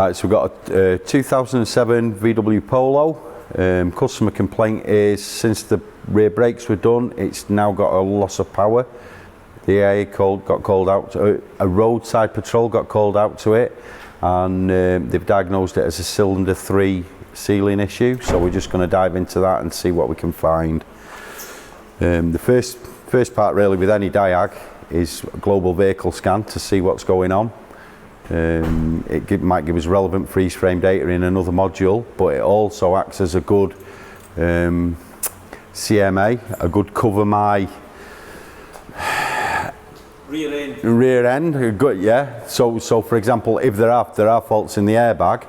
Right, so we've got a 2007 VW Polo. Customer complaint is since the rear brakes were done, it's now got a loss of power. The AIA got called out, a roadside patrol got called out to it, and they've diagnosed it as a cylinder 3 sealing issue. So we're just going to dive into that and see what we can find. The first part really with any Diag is a global vehicle scan to see what's going on. Might give us relevant freeze frame data in another module, but it also acts as a good CMA, a good cover my rear end. Good, yeah. So for example, if there are faults in the airbag,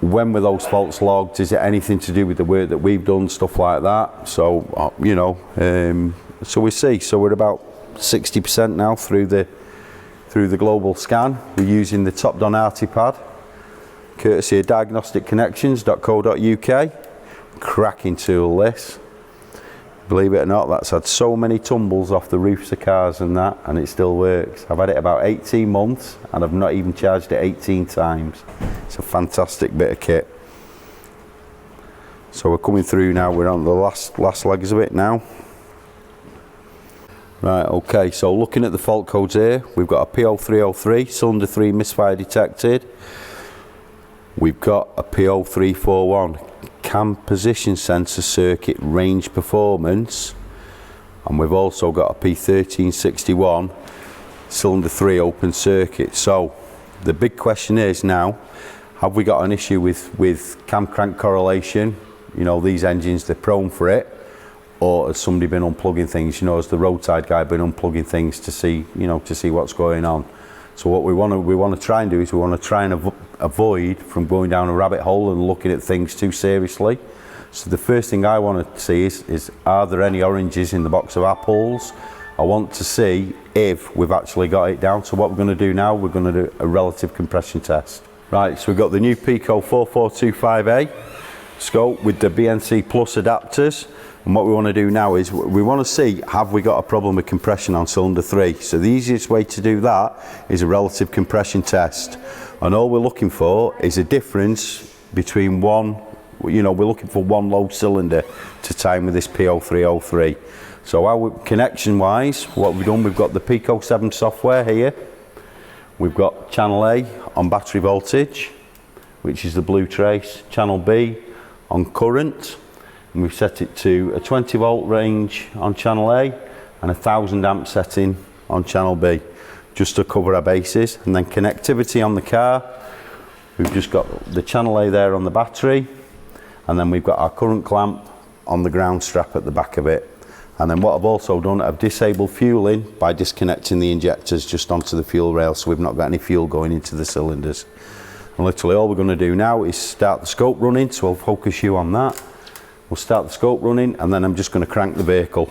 when were those faults logged? Is it anything to do with the work that we've done, stuff like that? So you know, so we see. So we're about 60% now through the global scan. We're using the Top Donati pad, courtesy of diagnosticconnections.co.uk. Cracking tool this. Believe it or not, that's had so many tumbles off the roofs of cars and that, and it still works. I've had it about 18 months and I've not even charged it 18 times. It's a fantastic bit of kit. So we're coming through now, we're on the last legs of it now. Right, okay, so looking at the fault codes here, we've got a P0303, cylinder 3 misfire detected. We've got a P0341, cam position sensor circuit range performance. And we've also got a P1361, cylinder 3 open circuit. So the big question is now, have we got an issue with cam crank correlation? You know, these engines, they're prone for it. Or has somebody been unplugging things? You know, has the roadside guy been unplugging things to see, you know, to see what's going on? So what we want to try and do is we want to try and avoid from going down a rabbit hole and looking at things too seriously. So the first thing I want to see is are there any oranges in the box of apples? I want to see if we've actually got it down. So what we're going to do now, we're going to do a relative compression test. Right, so we've got the new Pico 4425A scope with the BNC Plus adapters. And what we want to do now is we want to see, have we got a problem with compression on cylinder 3? So the easiest way to do that is a relative compression test. And all we're looking for is a difference between one, you know, we're looking for one low cylinder to time with this P0303. So our connection wise, what we've done, we've got the Pico 7 software here. We've got channel A on battery voltage, which is the blue trace, channel B on current. And we've set it to a 20 volt range on channel A and a 1000 amp setting on channel B, just to cover our bases. And then connectivity on the car, we've just got the channel A there on the battery, and then we've got our current clamp on the ground strap at the back of it. And then what I've also done, I've disabled fueling by disconnecting the injectors just onto the fuel rail, so we've not got any fuel going into the cylinders. And literally all we're going to do now is start the scope running, so I'll focus you on that. We'll start the scope running, and then I'm just going to crank the vehicle.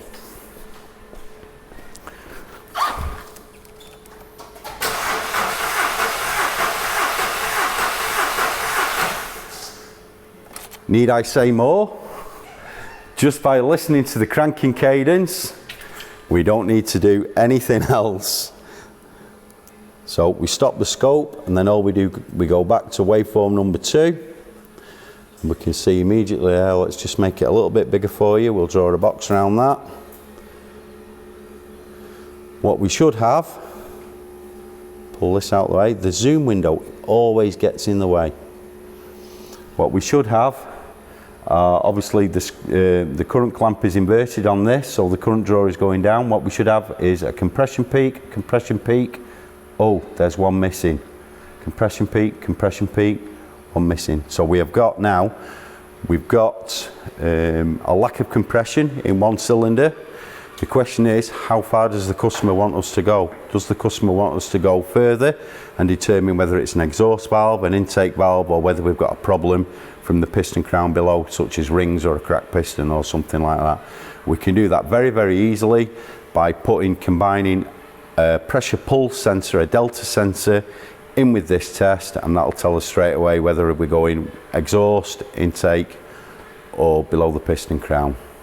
Need I say more? Just by listening to the cranking cadence, we don't need to do anything else. So we stop the scope, and then all we do, we go back to waveform number 2. We can see immediately there, let's just make it a little bit bigger for you. We'll draw a box around that. What we should have, pull this out of the way, the zoom window always gets in the way. What we should have, obviously the current clamp is inverted on this, so the current draw is going down. What we should have is a compression peak. Oh, there's one missing. Compression peak, one missing. So we have got now, we've got a lack of compression in one cylinder. The question is, how far does the customer want us to go? Does the customer want us to go further and determine whether it's an exhaust valve, an intake valve, or whether we've got a problem from the piston crown below, such as rings or a cracked piston or something like that? We can do that very, very easily by combining a pressure pulse sensor, a delta sensor, in with this test, and that'll tell us straight away whether we're going exhaust, intake, or below the piston crown.